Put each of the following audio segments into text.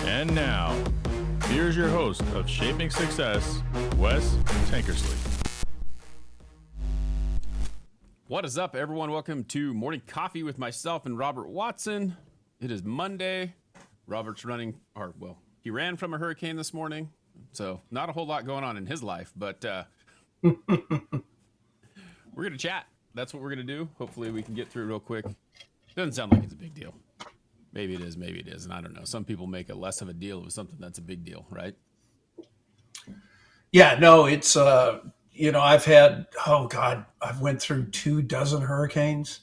And now, here's your host of Shaping Success, Wes Tankersley. What is up, everyone? Welcome to Morning Coffee with myself and Robert Watson. It is Monday. Robert's he ran from a hurricane this morning, so not a whole lot going on in his life, but we're going to chat. That's what we're going to do. Hopefully we can get through it real quick. Doesn't sound like it's a big deal. Maybe it is, and I don't know. Some people make it less of a deal with something that's a big deal, right? Yeah, no, it's, I've had, I've went through 24 hurricanes,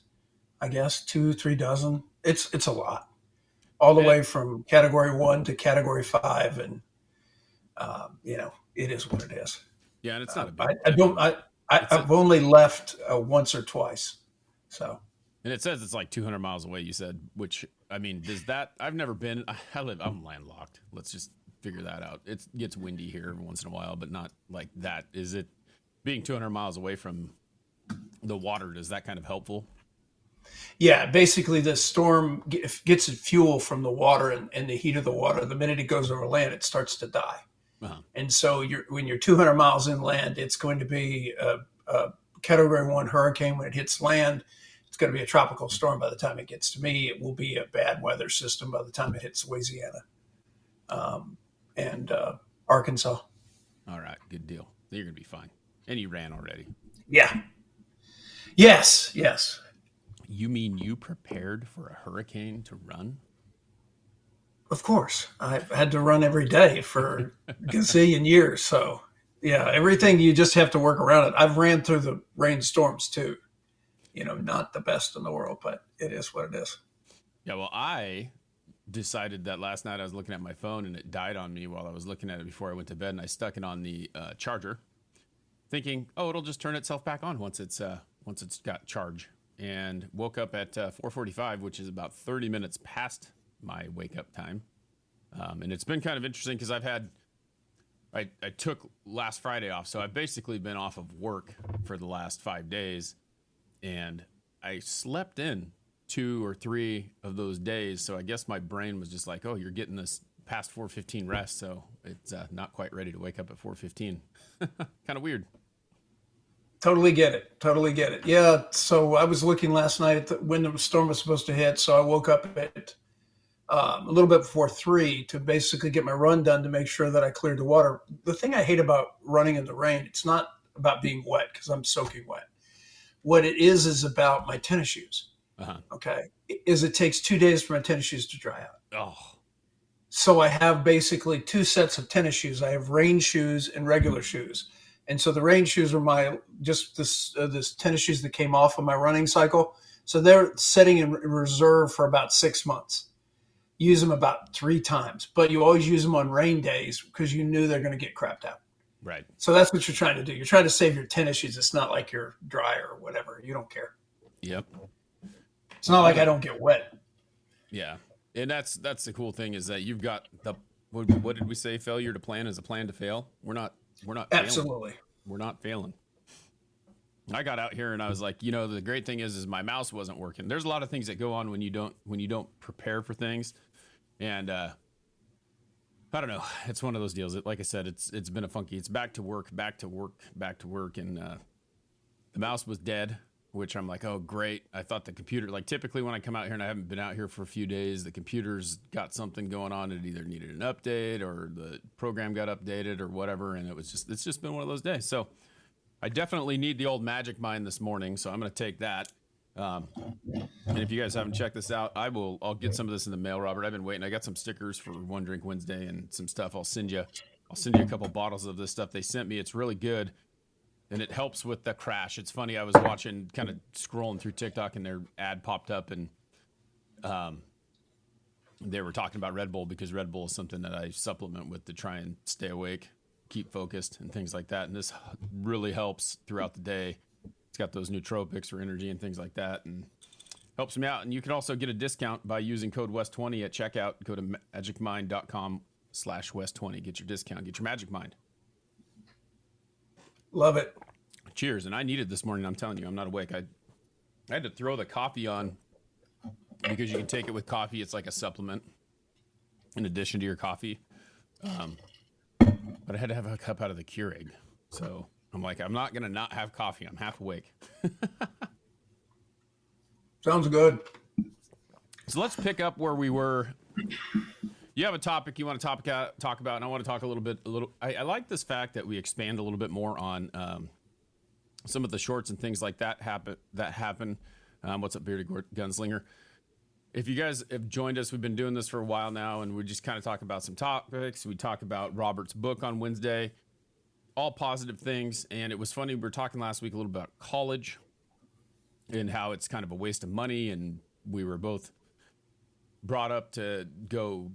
I guess, 3 dozen. It's a lot. All the way from category 1 to category 5. And, it is what it is. Yeah, and it's not a big I've only left once or twice. So. And it says it's like 200 miles away, you said, which, I mean, I've never been, I'm landlocked. Let's just figure that out. It gets windy here every once in a while, but not like that. Is it being 200 miles away from the water? Is that kind of helpful? Yeah, basically the storm gets its fuel from the water and the heat of the water. The minute it goes over land, it starts to die. Uh-huh. And so when you're 200 miles inland, it's going to be a category 1 hurricane when it hits land. It's going to be a tropical storm by the time it gets to me. It will be a bad weather system by the time it hits Louisiana and Arkansas. All right, good deal. You're going to be fine. And you ran already. Yeah. Yes. You mean you prepared for a hurricane to run? Of course. I've had to run every day for a gazillion years. So, yeah, everything, you just have to work around it. I've ran through the rainstorms too. Not the best in the world, but it is what it is. Yeah, well, I decided that last night I was looking at my phone and it died on me while I was looking at it before I went to bed, and I stuck it on the charger, thinking, it'll just turn itself back on once it's got charge, and woke up at 4:45, which is about 30 minutes past my wake up time, and it's been kind of interesting because I took last Friday off, so I've basically been off of work for the last 5 days. And I slept in 2 or 3 of those days. So I guess my brain was just like, you're getting this past 4:15 rest. So it's not quite ready to wake up at 4:15. Kind of weird. Totally get it. Yeah. So I was looking last night at when the storm was supposed to hit. So I woke up at a little bit before 3 to basically get my run done to make sure that I cleared the water. The thing I hate about running in the rain, it's not about being wet because I'm soaking wet. What it is about my tennis shoes. Uh-huh. Okay. It takes 2 days for my tennis shoes to dry out. Oh. So I have basically 2 sets of tennis shoes. I have rain shoes and regular shoes. And so the rain shoes are this tennis shoes that came off of my running cycle. So they're sitting in reserve for about 6 months. Use them about 3 times, but you always use them on rain days because you knew they're going to get crapped out. Right. So that's what you're trying to do. You're trying to save your tennis shoes. It's not like you're dry or whatever. You don't care. Yep. It's not like I don't get wet. Yeah. And that's the cool thing is that you've got what did we say? Failure to plan is a plan to fail. We're not Absolutely. Failing. We're not failing. I got out here and I was like, the great thing is my mouse wasn't working. There's a lot of things that go on when you don't prepare for things. And I don't know. It's one of those deals. Like I said, it's been a funky. It's back to work, and the mouse was dead, which I'm like, oh great. I thought the computer, like typically when I come out here and I haven't been out here for a few days, the computer's got something going on. It either needed an update or the program got updated or whatever, and it's just been one of those days. So I definitely need the old Magic Mind this morning, so I'm going to take that. And if you guys haven't checked this out, I'll get some of this in the mail, Robert. I've been waiting. I got some stickers for One Drink Wednesday and some stuff. I'll send you a couple bottles of this stuff they sent me. It's really good. And it helps with the crash. It's funny. I was watching, kind of scrolling through TikTok, and their ad popped up, and they were talking about Red Bull because Red Bull is something that I supplement with to try and stay awake, keep focused, and things like that. And this really helps throughout the day. It's got those nootropics for energy and things like that, and helps me out. And you can also get a discount by using code WEST20 at checkout. Go to magicmind.com/WEST20. Get your discount. Get your Magic Mind. Love it. Cheers. And I needed this morning. I'm telling you, I'm not awake. I had to throw the coffee on because you can take it with coffee. It's like a supplement. in addition to your coffee. But I had to have a cup out of the Keurig. So I'm like, I'm not going to not have coffee. I'm half awake. Sounds good. So let's pick up where we were. You have a topic you want to talk about, and I want to talk a little. I like this fact that we expand a little bit more on some of the shorts and things like that happen. What's up, Bearded Gunslinger? If you guys have joined us, we've been doing this for a while now, and we just kind of talk about some topics. We talk about Robert's book on Wednesday, all positive things. And it was funny, we were talking last week a little about college and how it's kind of a waste of money, and we were both brought up to go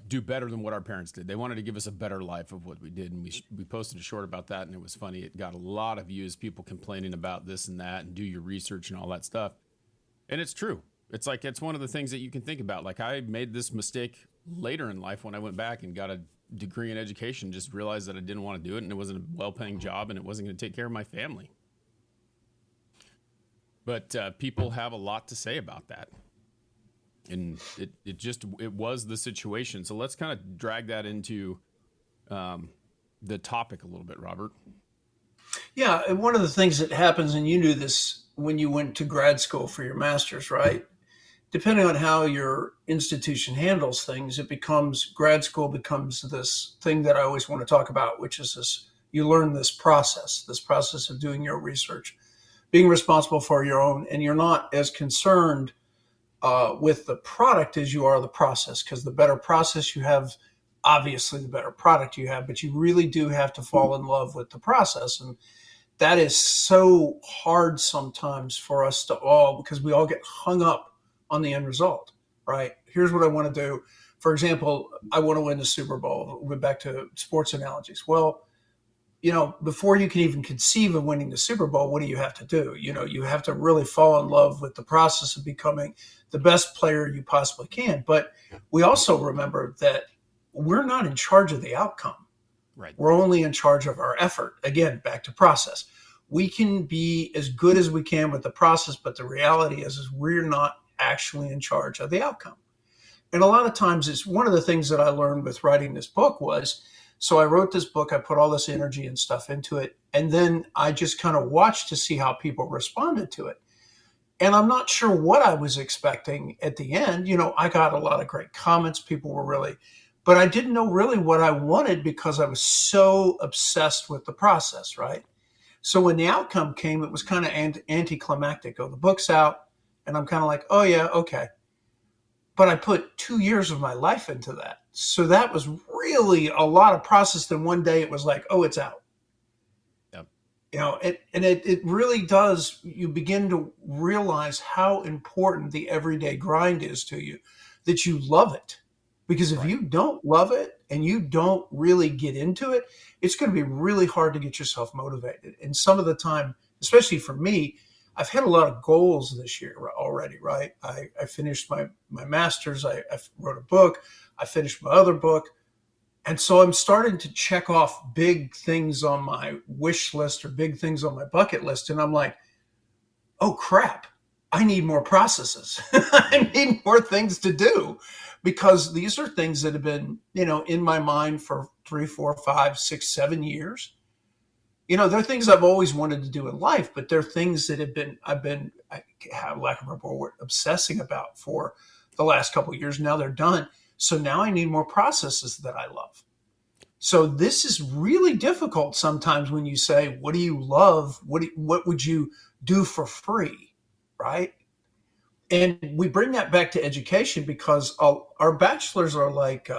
do better than what our parents did. They wanted to give us a better life of what we did, and we posted a short about that, and it was funny. It got a lot of views, people complaining about this and that, and do your research and all that stuff. And it's true. It's like, it's one of the things that you can think about. Like, I made this mistake later in life when I went back and got a degree in education, just realized that I didn't want to do it, and it wasn't a well-paying job, and it wasn't going to take care of my family. But people have a lot to say about that. And it was the situation. So let's kind of drag that into the topic a little bit, Robert. Yeah, and one of the things that happens, and you knew this when you went to grad school for your master's, right? Depending on how your institution handles things, grad school becomes this thing that I always want to talk about, which is this, you learn this process of doing your research, being responsible for your own, and you're not as concerned with the product as you are the process, because the better process you have, obviously the better product you have, but you really do have to fall in love with the process. And that is so hard sometimes for us to all, because we all get hung up on the end result, right? Here's what I want to do. For example, I want to win the Super Bowl. We're back to sports analogies. Well, before you can even conceive of winning the Super Bowl, what do you have to do? You have to really fall in love with the process of becoming the best player you possibly can. But we also remember that we're not in charge of the outcome. Right. We're only in charge of our effort. Again, back to process. We can be as good as we can with the process, but the reality is we're not actually in charge of the outcome. And a lot of times it's one of the things that I learned with writing this book was, so I wrote this book, I put all this energy and stuff into it, and then I just kind of watched to see how people responded to it. And I'm not sure what I was expecting at the end. I got a lot of great comments. People were but I didn't know really what I wanted because I was so obsessed with the process, right? So when the outcome came, it was kind of anticlimactic. Oh, the book's out, and I'm kind of like, oh yeah, okay. But I put 2 years of my life into that. So that was really a lot of process. Then one day it was like, oh, it's out. Yep. It really does. You begin to realize how important the everyday grind is to you, that you love it. Because if you don't love it and you don't really get into it, it's going to be really hard to get yourself motivated. And some of the time, especially for me, I've had a lot of goals this year already, right? I finished my master's. I wrote a book. I finished my other book. And so I'm starting to check off big things on my wish list or big things on my bucket list. And I'm like, oh, crap. I need more processes. I need more things to do, because these are things that have been, in my mind for 3, 4, 5, 6, 7 years. They're things I've always wanted to do in life, but they're things that I have lack of a better word, obsessing about for the last couple of years. Now they're done. So now I need more processes that I love. So this is really difficult sometimes when you say, what do you love? What would you do for free? Right. And we bring that back to education because our bachelors are like,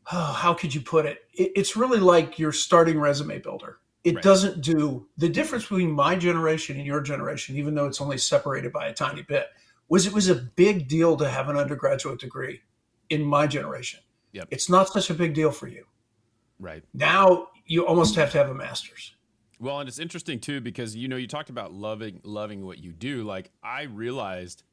how could you put it? It's really like your starting resume builder. It doesn't do the difference between my generation and your generation, even though it's only separated by a tiny bit, it was a big deal to have an undergraduate degree in my generation. Yep. It's not such a big deal for you. Right. Now you almost have to have a master's. Well, and it's interesting too, because, you talked about loving what you do. Like, I realized,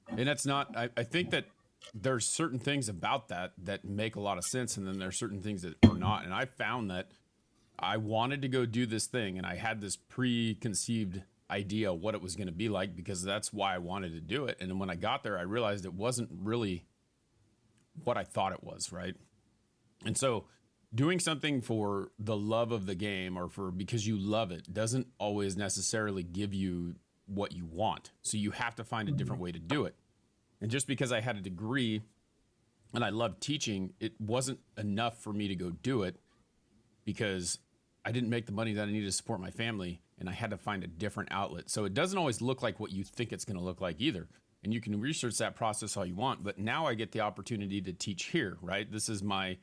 and that's not, I think that there's certain things about that make a lot of sense. And then there's certain things that are not. And I found that I wanted to go do this thing, and I had this preconceived idea of what it was going to be like, because that's why I wanted to do it. And then when I got there, I realized it wasn't really what I thought it was, right? And so doing something for the love of the game or for because you love it doesn't always necessarily give you what you want. So you have to find a different way to do it. And just because I had a degree and I loved teaching, it wasn't enough for me to go do it because I didn't make the money that I needed to support my family, and I had to find a different outlet. So it doesn't always look like what you think it's going to look like either. And you can research that process all you want, but now I get the opportunity to teach here, right? This is my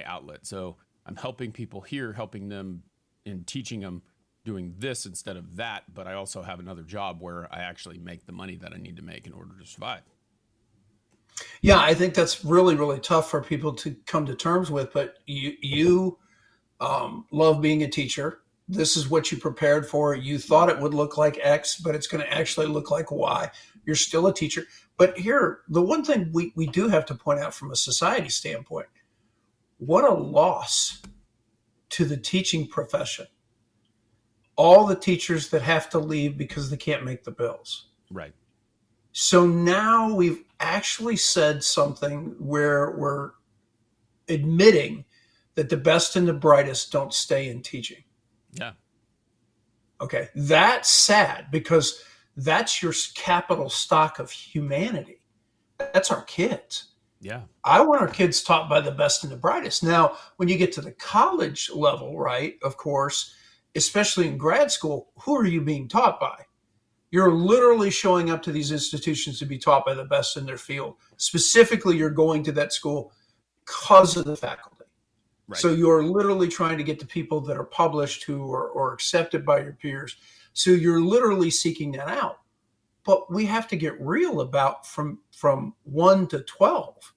outlet. So I'm helping people here, helping them and teaching them doing this instead of that, but I also have another job where I actually make the money that I need to make in order to survive. Yeah, I think that's really, really tough for people to come to terms with. But you love being a teacher. This is what you prepared for. You thought it would look like X, but it's going to actually look like Y. You're still a teacher. But here, the one thing we do have to point out from a society standpoint, what a loss to the teaching profession. All the teachers that have to leave because they can't make the bills. Right. So now we've actually said something where we're admitting that the best and the brightest don't stay in teaching. Yeah. Okay. That's sad because that's your capital stock of humanity. That's our kids. Yeah. I want our kids taught by the best and the brightest. Now, when you get to the college level, right, of course, especially in grad school, who are you being taught by? You're literally showing up to these institutions to be taught by the best in their field. Specifically, you're going to that school because of the faculty. Right. So you're literally trying to get to people that are published who are accepted by your peers. So you're literally seeking that out. But we have to get real about from 1 to 12.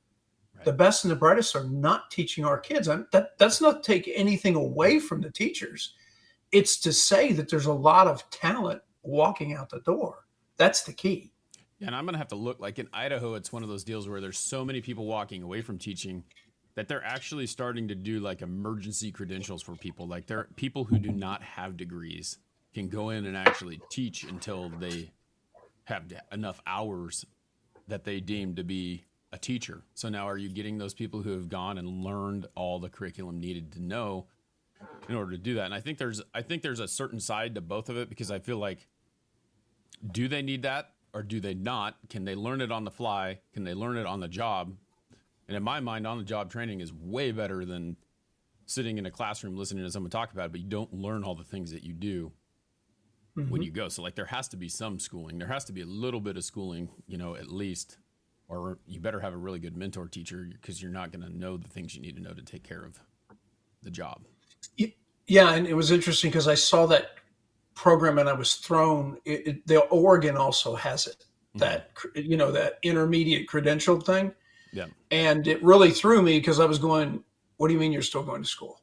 Right. The best and the brightest are not teaching our kids. That's not to take anything away from the teachers. It's to say that there's a lot of talent walking out the door. That's the key. Yeah, and I'm going to have to look, like in Idaho, it's one of those deals where there's so many people walking away from teaching that they're actually starting to do like emergency credentials for people. Like there are people who do not have degrees can go in and actually teach until they have enough hours that they deem to be a teacher. So now are you getting those people who have gone and learned all the curriculum needed to know in order to do that? And I think there's a certain side to both of it, because I feel like, do they need that or do they not? Can they learn it on the fly? Can they learn it on the job? And in my mind, on the job training is way better than sitting in a classroom listening to someone talk about it, but you don't learn all the things that you do when you go. So like there has to be some schooling. There has to be a little bit of schooling, at least, or you better have a really good mentor teacher, because you're not going to know the things you need to know to take care of the job. Yeah, and it was interesting because I saw that program and I was thrown. The Oregon also has it, that intermediate credential thing. Yeah, and it really threw me because I was going, "What do you mean you're still going to school?"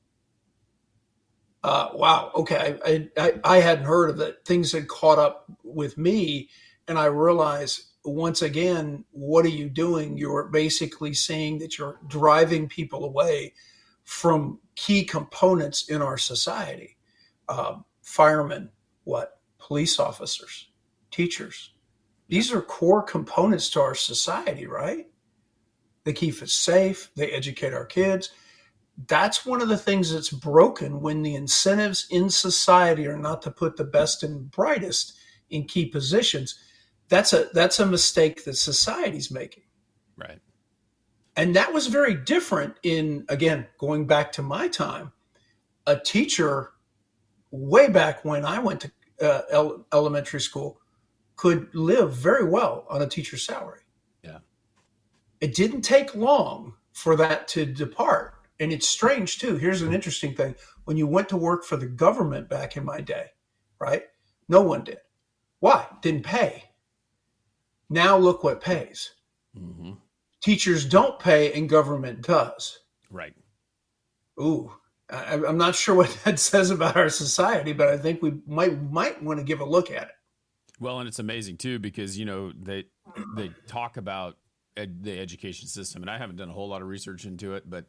Wow. Okay, I hadn't heard of that. Things had caught up with me, and I realized once again, what are you doing? You're basically saying that you're driving people away from key components in our society. Firemen, police officers, teachers. These are core components to our society, right? They keep us safe. They educate our kids. That's one of the things that's broken when the incentives in society are not to put the best and brightest in key positions. That's a mistake that society's making. Right. And that was very different in, again, going back to my time, a teacher way back when I went to elementary school could live very well on a teacher's salary. Yeah. It didn't take long for that to depart. And it's strange too. Here's an interesting thing. When you went to work for the government back in my day, right? No one did. Why? Didn't pay. Now look what pays. Mm-hmm. Teachers don't pay and government does. Right. Ooh, I'm not sure what that says about our society, but I think we might want to give a look at it. Well, and it's amazing too, because, they talk about the education system, and I haven't done a whole lot of research into it, but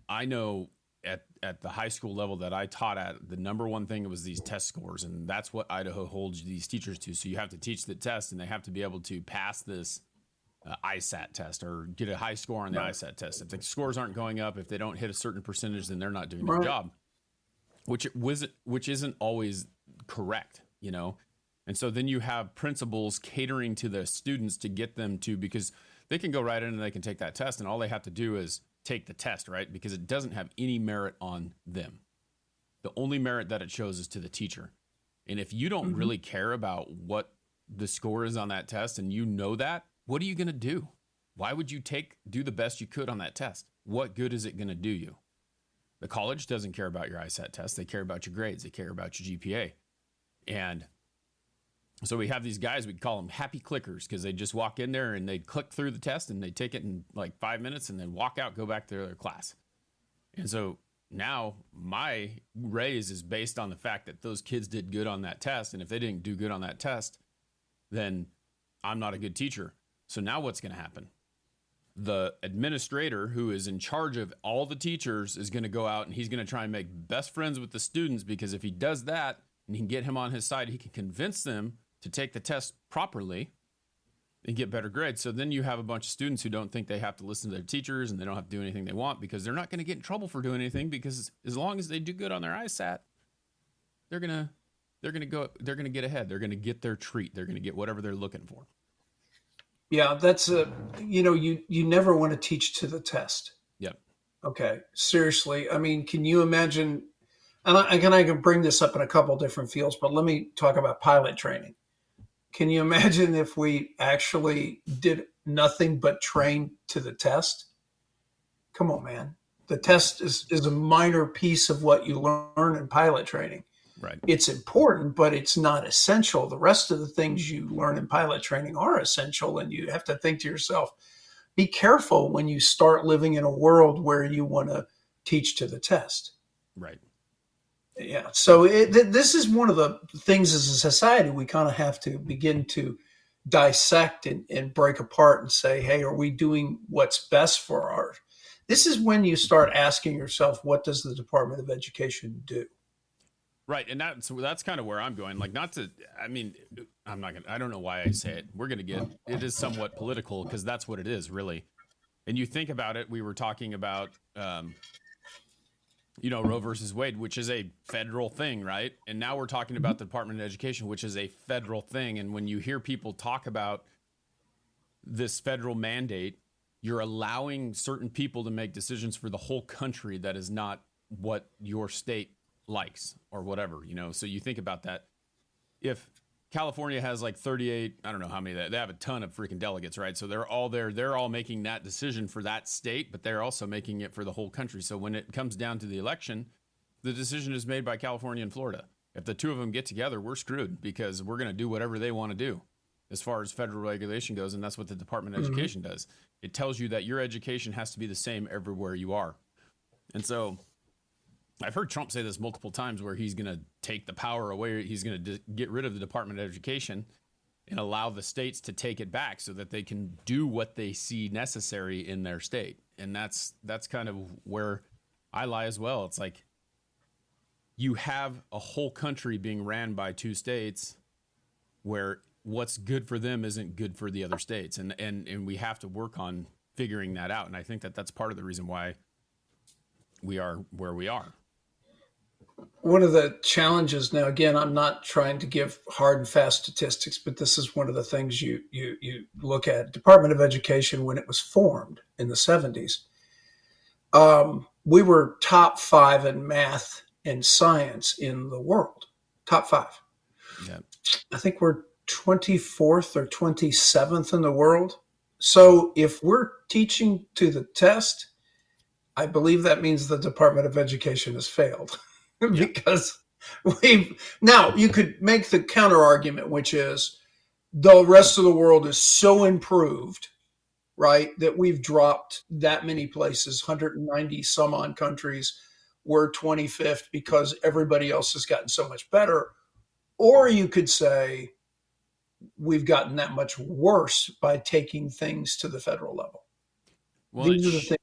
I know at the high school level that I taught at, the number one thing was these test scores, and that's what Idaho holds these teachers to. So you have to teach the test, and they have to be able to pass this ISAT test or get a high score on the ISAT test. If the scores aren't going up, if they don't hit a certain percentage, then they're not doing their job, which isn't always correct, you know? And so then you have principals catering to the students to get them to, because they can go right in and they can take that test and all they have to do is take the test, right? Because it doesn't have any merit on them. The only merit that it shows is to the teacher. And if you don't really care about what the score is on that test and you know that, what are you going to do? Why would you do the best you could on that test? What good is it going to do you? The college doesn't care about your ISAT test. They care about your grades. They care about your GPA. And so we have these guys, we call them happy clickers, because they just walk in there and they click through the test and they take it in like 5 minutes and then walk out, go back to their class. And so now my raise is based on the fact that those kids did good on that test. And if they didn't do good on that test, then I'm not a good teacher. So now what's going to happen? The administrator who is in charge of all the teachers is going to go out and he's going to try and make best friends with the students, because if he does that and he can get him on his side, he can convince them to take the test properly and get better grades. So then you have a bunch of students who don't think they have to listen to their teachers and they don't have to do anything they want, because they're not going to get in trouble for doing anything, because as long as they do good on their ISAT, they're going to get ahead. They're going to get their treat. They're going to get whatever they're looking for. Yeah, that's you never want to teach to the test. Yep. Okay, seriously. I mean, can you imagine? And I can bring this up in a couple different fields, but let me talk about pilot training. Can you imagine if we actually did nothing but train to the test? Come on, man. The test is a minor piece of what you learn in pilot training. Right. It's important, but it's not essential. The rest of the things you learn in pilot training are essential, and you have to think to yourself, be careful when you start living in a world where you want to teach to the test. Right. Yeah. So this is one of the things as a society we kind of have to begin to dissect and break apart and say, hey, are we doing what's best for our? This is when you start asking yourself, what does the Department of Education do? Right. And that's kind of where I'm going. Like, I don't know why I say it. It is somewhat political, because that's what it is, really. And you think about it, we were talking about, Roe versus Wade, which is a federal thing, right? And now we're talking about the Department of Education, which is a federal thing. And when you hear people talk about this federal mandate, you're allowing certain people to make decisions for the whole country that is not what your state likes or whatever, So you think about that. If California has like 38, I don't know how many, they have a ton of freaking delegates, right? So they're all making that decision for that state, but they're also making it for the whole country. So when it comes down to the election, the decision is made by California and Florida. If the two of them get together, we're screwed, because we're going to do whatever they want to do as far as federal regulation goes. And that's what the Department of Education does. It tells you that your education has to be the same everywhere you are. And so I've heard Trump say this multiple times, where he's going to take the power away. He's going to get rid of the Department of Education and allow the states to take it back so that they can do what they see necessary in their state. And that's kind of where I lie as well. It's like you have a whole country being ran by two states where what's good for them isn't good for the other states. And we have to work on figuring that out. And I think that that's part of the reason why we are where we are. One of the challenges now, again, I'm not trying to give hard and fast statistics, but this is one of the things you look at. Department of Education, when it was formed in the 70s, we were top 5 in math and science in the world. Top 5. Yeah. I think we're 24th or 27th in the world. So if we're teaching to the test, I believe that means the Department of Education has failed. Because now you could make the counter argument, which is the rest of the world is so improved, right, that we've dropped that many places, 190 some odd countries, we're 25th because everybody else has gotten so much better. Or you could say we've gotten that much worse by taking things to the federal level. Well, these are the things.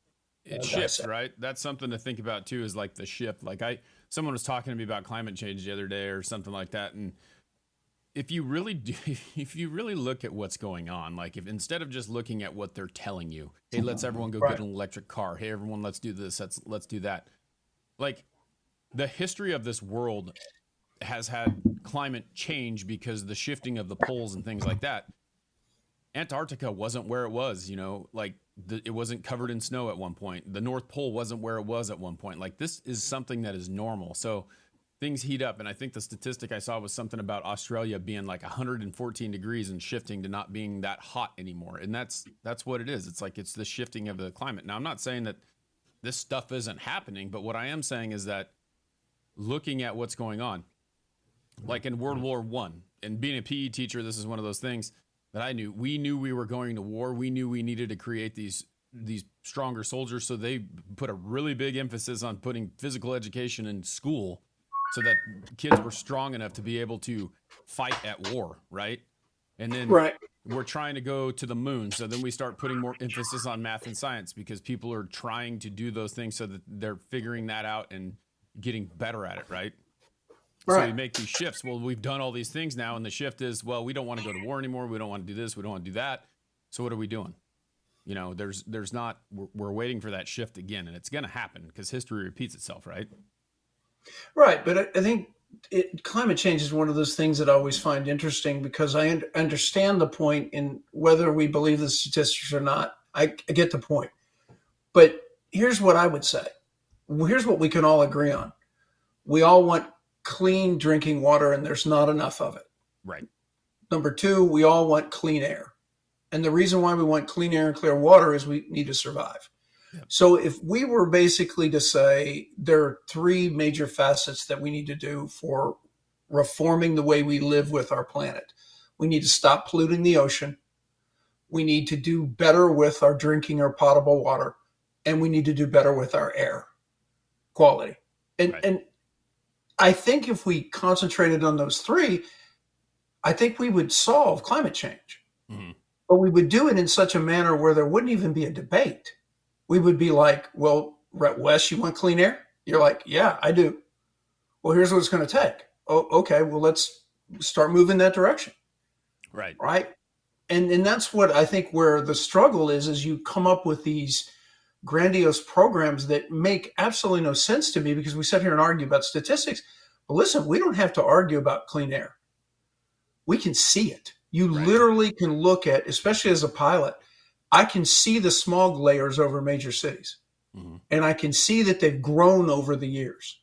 It shifts, right? That's something to think about too, is like the shift. Like someone was talking to me about climate change the other day or something like that. And if you really do, if you really look at what's going on, like if instead of just looking at what they're telling you, hey, let's everyone go get an electric car. Hey, everyone, let's do this. Let's do that. Like the history of this world has had climate change because the shifting of the poles and things like that. Antarctica wasn't where it was, like it wasn't covered in snow at one point. The North Pole wasn't where it was at one point. Like this is something that is normal. So things heat up. And I think the statistic I saw was something about Australia being like 114 degrees and shifting to not being that hot anymore. And that's what it is. It's like it's the shifting of the climate. Now, I'm not saying that this stuff isn't happening, but what I am saying is that looking at what's going on, like in World War I, and being a PE teacher, this is one of those things that I knew. We knew we were going to war. We knew we needed to create these stronger soldiers. So they put a really big emphasis on putting physical education in school so that kids were strong enough to be able to fight at war, right? And then we're trying to go to the moon. So then we start putting more emphasis on math and science because people are trying to do those things so that they're figuring that out and getting better at it, right? So you make these shifts. Well, we've done all these things now, and the shift is, well, we don't want to go to war anymore. We don't want to do this. We don't want to do that. So what are we doing? There's not. We're waiting for that shift again, and it's going to happen because history repeats itself, right? Right, but I think climate change is one of those things that I always find interesting because I understand the point in whether we believe the statistics or not. I get the point. But here's what I would say. Here's what we can all agree on. We all want clean drinking water, and there's not enough of it. Right. Number two, we all want clean air. And the reason why we want clean air and clear water is we need to survive. So if we were basically to say there are three major facets that we need to do for reforming the way we live with our planet, we need to stop polluting the ocean. We need to do better with our drinking or potable water, and we need to do better with our air quality. And I think if we concentrated on those three, I think we would solve climate change. Mm-hmm. But we would do it in such a manner where there wouldn't even be a debate. We would be like, well, Wes, you want clean air? You're like, yeah, I do. Well, here's what it's going to take. Oh, okay. Well, let's start moving that direction. Right. Right. And that's what I think where the struggle is you come up with these grandiose programs that make absolutely no sense to me because we sit here and argue about statistics. But listen, we don't have to argue about clean air. We can see it. You literally can look at, especially as a pilot, I can see the smog layers over major cities. Mm-hmm. And I can see that they've grown over the years.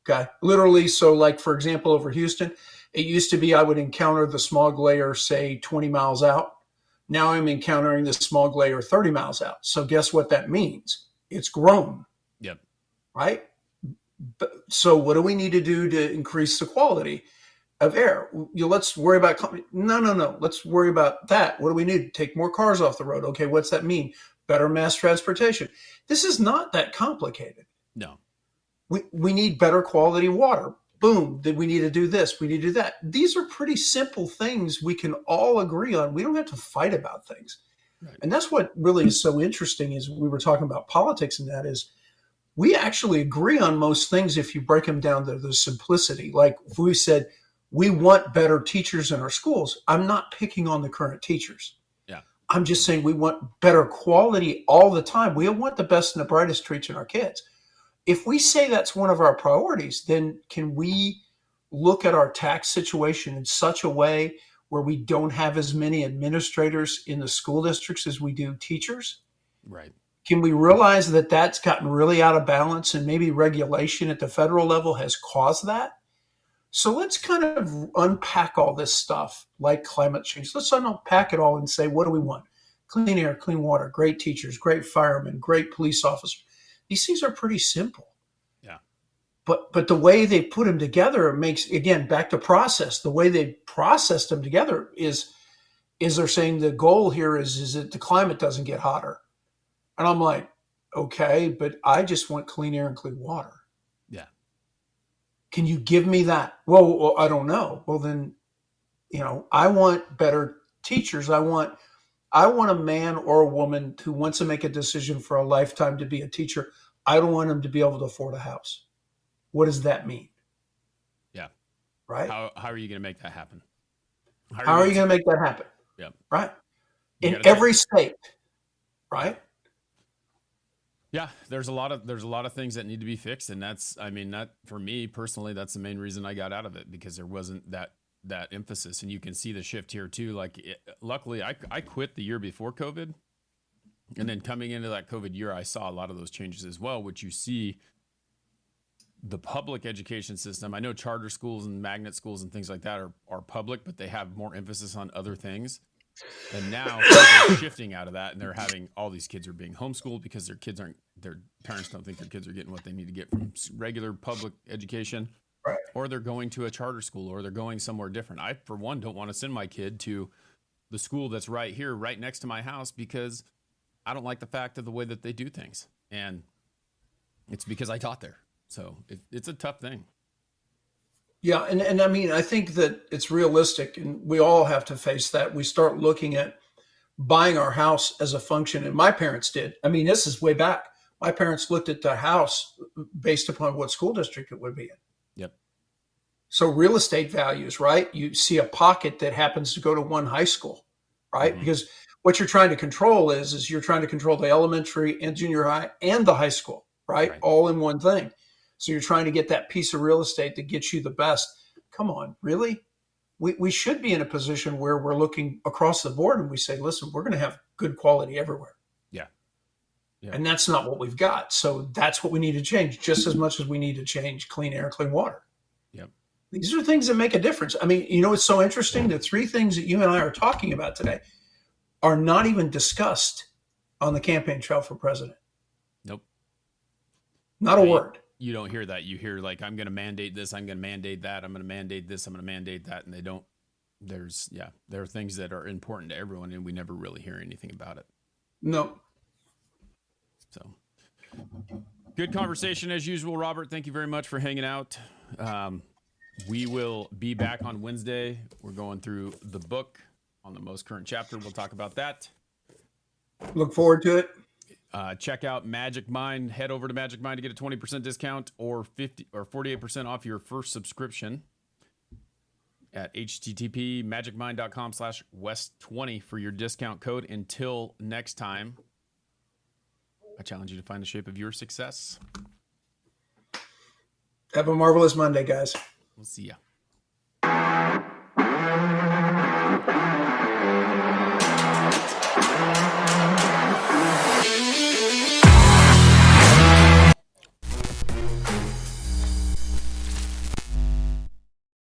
Okay. Literally. So like, for example, over Houston, it used to be I would encounter the smog layer, say 20 miles out. Now I'm encountering the smog layer 30 miles out. So guess what that means? It's grown. Yep. Right. So what do we need to do to increase the quality of air? Let's worry about, no. Let's worry about that. What do we need? Take more cars off the road. Okay. What's that mean? Better mass transportation. This is not that complicated. No. We need better quality water. Boom. Did we need to do this? We need to do that. These are pretty simple things we can all agree on. We don't have to fight about things. Right. And that's what really is so interesting is we were talking about politics, and that is we actually agree on most things if you break them down to the simplicity. Like if we said, we want better teachers in our schools. I'm not picking on the current teachers. Yeah. I'm just saying we want better quality all the time. We want the best and the brightest teaching our kids. If we say that's one of our priorities, then can we look at our tax situation in such a way where we don't have as many administrators in the school districts as we do teachers? Right. Can we realize that that's gotten really out of balance and maybe regulation at the federal level has caused that? So let's kind of unpack all this stuff like climate change. Let's unpack it all and say, what do we want? Clean air, clean water, great teachers, great firemen, great police officers. These things are pretty simple. Yeah. But the way they put them together makes, again, back to process. The way they processed them together is they're saying the goal here is that the climate doesn't get hotter. And I'm like, okay, but I just want clean air and clean water. Yeah. Can you give me that? Well, I don't know. Well, then, I want better teachers. I want a man or a woman who wants to make a decision for a lifetime to be a teacher. I don't want them to be able to afford a house. What does that mean? Yeah. Right. How are you going to make that happen? How are you going to make that happen? Yep. Right. You In gotta every state. Right. Yeah, there's a lot of things that need to be fixed, and that's, I mean, that for me personally, that's the main reason I got out of it, because there wasn't that emphasis, and you can see the shift here too. Like, luckily, I quit the year before COVID, and then coming into that COVID year, I saw a lot of those changes as well, which you see. The public education system, I know charter schools and magnet schools and things like that are public, but they have more emphasis on other things. And now they're shifting out of that, and they're having all these kids are being homeschooled because their parents don't think their kids are getting what they need to get from regular public education, Right. or they're going to a charter school, or they're going somewhere different. I, for one, don't want to send my kid to the school that's right here, right next to my house, because I don't like the fact of the way that they do things. And it's because I taught there. So it's a tough thing. Yeah. And I mean, I think that it's realistic, and we all have to face that. We start looking at buying our house as a function, and my parents did. I mean, this is way back. My parents looked at the house based upon what school district it would be in. Yep. So real estate values, right? You see a pocket that happens to go to one high school, right? Mm-hmm. Because what you're trying to control is you're trying to control the elementary and junior high and the high school, right? All in one thing. So you're trying to get that piece of real estate that gets you the best. Come on, really? We should be in a position where we're looking across the board and we say, listen, we're going to have good quality everywhere. Yeah. And that's not what we've got. So that's what we need to change, just as much as we need to change clean air, clean water. Yep. These are things that make a difference. I mean, you know, it's so interesting. The three things that you and I are talking about today are not even discussed on the campaign trail for president. Nope. Not a word. You don't hear that. You hear, like, I'm going to mandate this, I'm going to mandate that, I'm going to mandate this, I'm going to mandate that. And they don't, there are things that are important to everyone, and we never really hear anything about it. No. So good conversation as usual, Robert. Thank you very much for hanging out. We will be back on Wednesday. We're going through the book on the most current chapter. We'll talk about that. Look forward to it. Check out Magic Mind. Head over to Magic Mind to get a 20% discount or 48% off your first subscription at http://magicmind.com/west20 for your discount code. Until next time, I challenge you to find the shape of your success. Have a marvelous Monday, guys. We'll see ya.